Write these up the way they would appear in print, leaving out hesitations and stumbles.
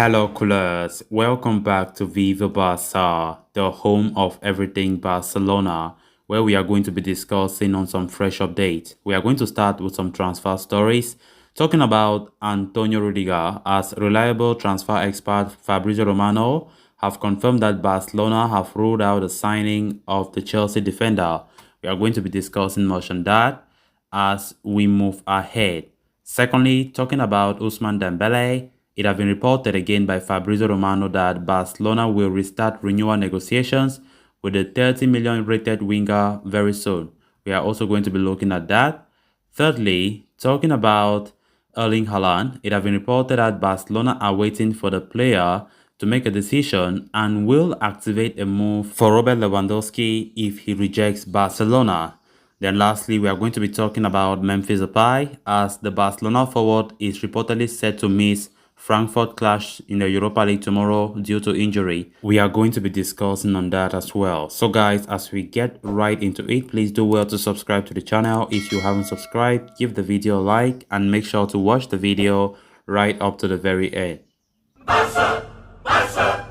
Hello, coolers. Welcome back to Viva Barca, the home of everything Barcelona, where we are going to be discussing on some fresh updates. We are going to start with some transfer stories, talking about Antonio Rudiger, as reliable transfer expert Fabrizio Romano have confirmed that Barcelona have ruled out the signing of the Chelsea defender. We are going to be discussing much on that as we move ahead. Secondly, talking about Ousmane Dembele, it has been reported again by Fabrizio Romano that Barcelona will restart renewal negotiations with the 30 million rated winger very soon. We are also going to be looking at that. Thirdly, talking about Erling Haaland, it has been reported that Barcelona are waiting for the player to make a decision and will activate a move for Robert Lewandowski if he rejects Barcelona. Then lastly, we are going to be talking about Memphis Depay as the Barcelona forward is reportedly set to miss Frankfurt clash in the Europa League tomorrow due to injury. We are going to be discussing on that as well. So guys, as we get right into it, please do well to subscribe to the channel. If you haven't subscribed, give the video a like and make sure to watch the video right up to the very end. Barca! Barca!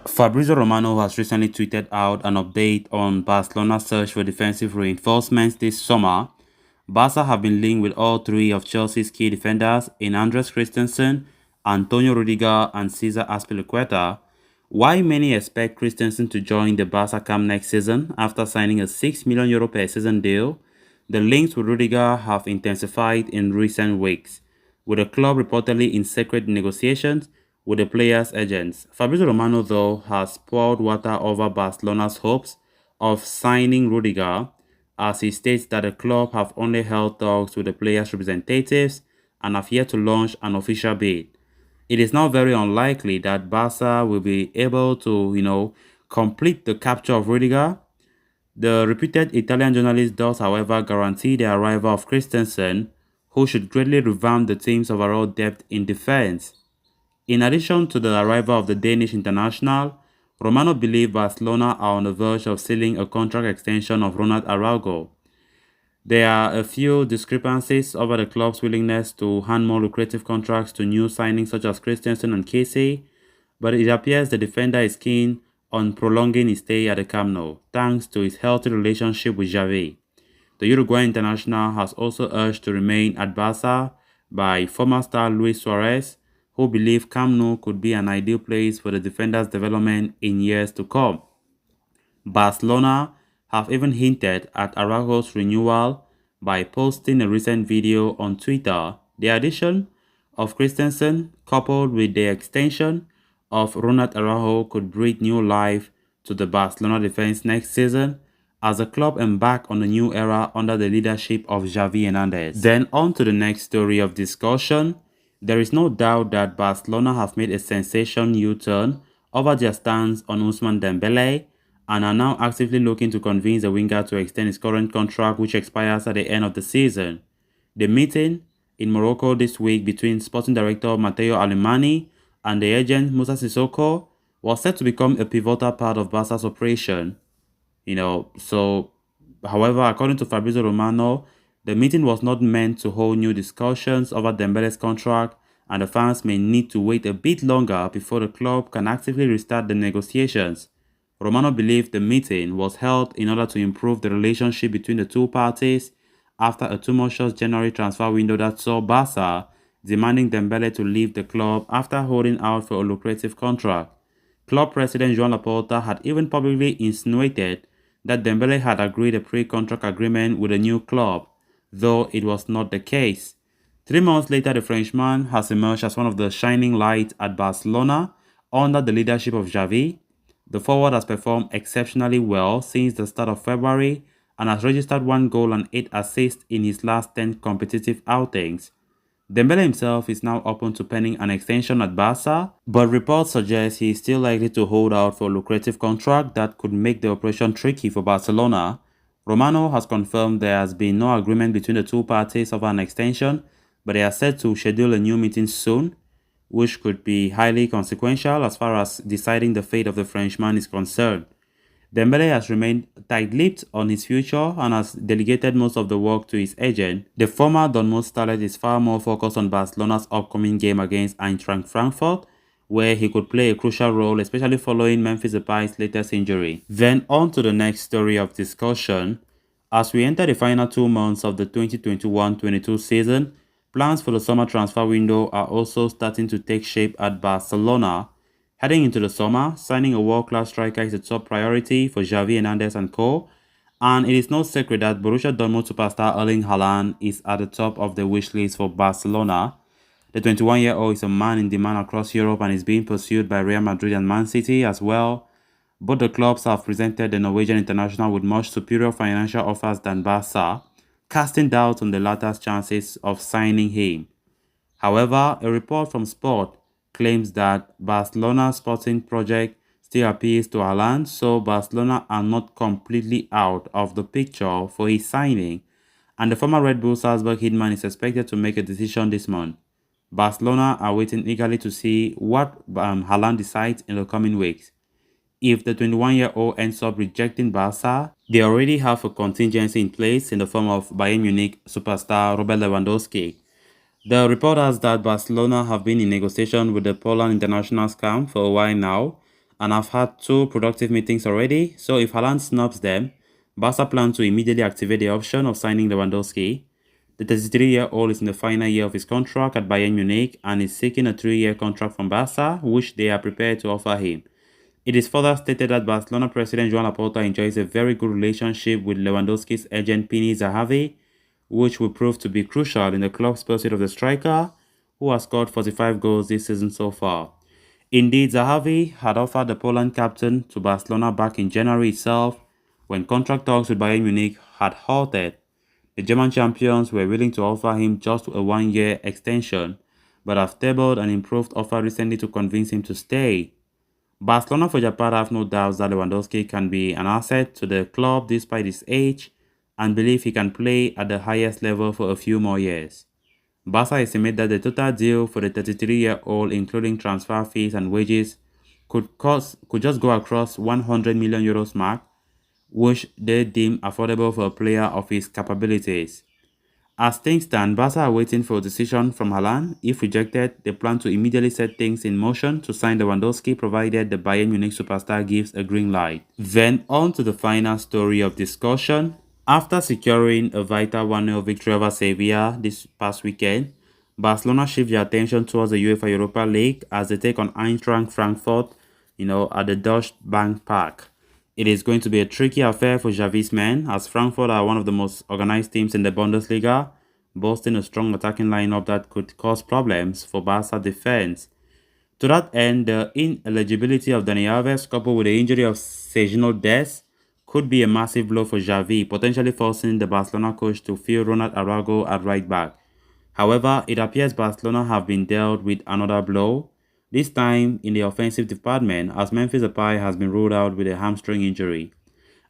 Fabrizio Romano has recently tweeted out an update on Barcelona's search for defensive reinforcements this summer. Barca have been linked with all three of Chelsea's key defenders in Andres Christensen, Antonio Rudiger and Cesar Azpilicueta. While many expect Christensen to join the Barca camp next season after signing a €6 million per season deal, the links with Rudiger have intensified in recent weeks, with the club reportedly in secret negotiations with the players' agents. Fabrizio Romano, though, has poured water over Barcelona's hopes of signing Rudiger, as he states that the club have only held talks with the players' representatives and have yet to launch an official bid. It is now very unlikely that Barca will be able to, complete the capture of Rudiger. The reputed Italian journalist does, however, guarantee the arrival of Christensen, who should greatly revamp the team's overall depth in defense. In addition to the arrival of the Danish international, Romano believes Barcelona are on the verge of sealing a contract extension of Ronald Araujo. There are a few discrepancies over the club's willingness to hand more lucrative contracts to new signings such as Christensen and Casey, but it appears the defender is keen on prolonging his stay at the Camp Nou, thanks to his healthy relationship with Xavi. The Uruguayan international has also urged to remain at Barca by former star Luis Suarez, who believe Camp Nou could be an ideal place for the defender's development in years to come. Barcelona have even hinted at Araujo's renewal by posting a recent video on Twitter. The addition of Christensen, coupled with the extension of Ronald Araujo, could breathe new life to the Barcelona defense next season as the club embark on a new era under the leadership of Xavi Hernandez. Then on to the next story of discussion. There is no doubt that Barcelona have made a sensation U-turn over their stance on Ousmane Dembele and are now actively looking to convince the winger to extend his current contract, which expires at the end of the season. The meeting in Morocco this week between sporting director Matteo Alemany and the agent Musa Sissoko was set to become a pivotal part of Barca's operation. However, according to Fabrizio Romano, the meeting was not meant to hold new discussions over Dembele's contract, and the fans may need to wait a bit longer before the club can actively restart the negotiations. Romano believed the meeting was held in order to improve the relationship between the two parties after a tumultuous January transfer window that saw Barca demanding Dembele to leave the club after holding out for a lucrative contract. Club president Joan Laporta had even publicly insinuated that Dembele had agreed a pre-contract agreement with a new club, though it was not the case. 3 months later, the Frenchman has emerged as one of the shining lights at Barcelona under the leadership of Xavi. The forward has performed exceptionally well since the start of February and has registered 1 goal and 8 assists in his last 10 competitive outings. Dembele himself is now open to penning an extension at Barca, but reports suggest he is still likely to hold out for a lucrative contract that could make the operation tricky for Barcelona. Romano has confirmed there has been no agreement between the two parties over an extension, but they are set to schedule a new meeting soon, which could be highly consequential as far as deciding the fate of the Frenchman is concerned. Dembele has remained tight-lipped on his future and has delegated most of the work to his agent. The former Dortmund starlet is far more focused on Barcelona's upcoming game against Eintracht Frankfurt, where he could play a crucial role, especially following Memphis Depay's latest injury. Then on to the next story of discussion. As we enter the final 2 months of the 2021-22 season, plans for the summer transfer window are also starting to take shape at Barcelona. Heading into the summer, signing a world-class striker is a top priority for Xavi Hernandez and co. And it is no secret that Borussia Dortmund superstar Erling Haaland is at the top of the wish list for Barcelona. The 21-year-old is a man in demand across Europe and is being pursued by Real Madrid and Man City as well. Both the clubs have presented the Norwegian international with much superior financial offers than Barca, casting doubt on the latter's chances of signing him. However, a report from Sport claims that Barcelona's sporting project still appeals to Haaland, so Barcelona are not completely out of the picture for his signing, and the former Red Bull Salzburg hitman is expected to make a decision this month. Barcelona are waiting eagerly to see what Haaland decides in the coming weeks. If the 21-year-old ends up rejecting Barca, they already have a contingency in place in the form of Bayern Munich superstar Robert Lewandowski. The report has that Barcelona have been in negotiation with the Poland international camp for a while now and have had 2 productive meetings already, so if Haaland snubs them, Barca plan to immediately activate the option of signing Lewandowski. The 33-year-old is in the final year of his contract at Bayern Munich and is seeking a 3-year contract from Barca, which they are prepared to offer him. It is further stated that Barcelona president Joan Laporta enjoys a very good relationship with Lewandowski's agent Pini Zahavi, which will prove to be crucial in the club's pursuit of the striker, who has scored 45 goals this season so far. Indeed, Zahavi had offered the Poland captain to Barcelona back in January itself, when contract talks with Bayern Munich had halted. The German champions were willing to offer him just a 1-year extension, but have tabled an improved offer recently to convince him to stay. Barcelona for Japan have no doubts that Lewandowski can be an asset to the club despite his age and believe he can play at the highest level for a few more years. Barca estimate that the total deal for the 33-year-old, including transfer fees and wages, could just go across 100 million euros mark, which they deem affordable for a player of his capabilities. As things stand, Barca are waiting for a decision from Haaland. If rejected, they plan to immediately set things in motion to sign Lewandowski provided the Bayern Munich superstar gives a green light. Then on to the final story of discussion. After securing a vital 1-0 victory over Sevilla this past weekend, Barcelona shift their attention towards the UEFA Europa League as they take on Eintracht Frankfurt, at the Deutsche Bank Park. It is going to be a tricky affair for Xavi's men, as Frankfurt are one of the most organized teams in the Bundesliga, boasting a strong attacking lineup that could cause problems for Barca defense. To that end, the ineligibility of Dani Alves coupled with the injury of Serginho Dest could be a massive blow for Xavi, potentially forcing the Barcelona coach to field Ronald Araujo at right back. However, it appears Barcelona have been dealt with another blow, this time in the offensive department, as Memphis Depay has been ruled out with a hamstring injury.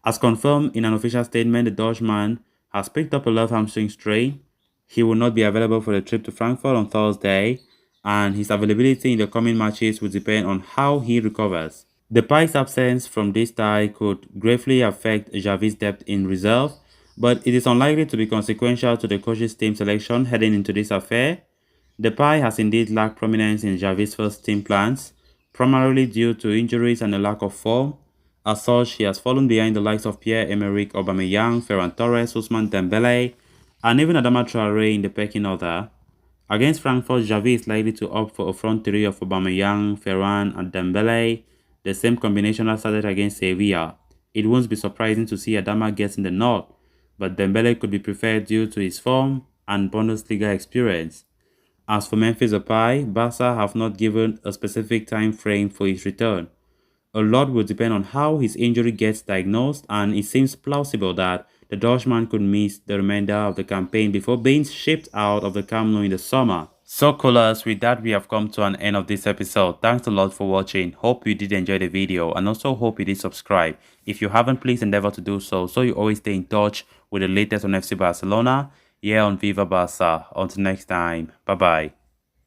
As confirmed in an official statement, the Dutchman has picked up a left hamstring strain. He will not be available for the trip to Frankfurt on Thursday, and his availability in the coming matches will depend on how he recovers. Depay's absence from this tie could gravely affect Xavi's depth in reserve, but it is unlikely to be consequential to the coach's team selection heading into this affair. Depay has indeed lacked prominence in Xavi's first team plans, primarily due to injuries and a lack of form. As such, he has fallen behind the likes of Pierre-Emerick Aubameyang, Ferran Torres, Ousmane Dembele, and even Adama Traoré in the pecking order. Against Frankfurt, Xavi is likely to opt for a front three of Aubameyang, Ferran, and Dembele, the same combination that started against Sevilla. It won't be surprising to see Adama get in the nod, but Dembele could be preferred due to his form and Bundesliga experience. As for Memphis Depay, Barca have not given a specific time frame for his return. A lot will depend on how his injury gets diagnosed, and it seems plausible that the Dutchman could miss the remainder of the campaign before being shipped out of the Camp Nou in the summer. So callers, with that we have come to an end of this episode. Thanks a lot for watching. Hope you did enjoy the video and also hope you did subscribe. If you haven't, please endeavor to do so you always stay in touch with the latest on FC Barcelona here on Viva Barca. Until next time, bye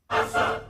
bye.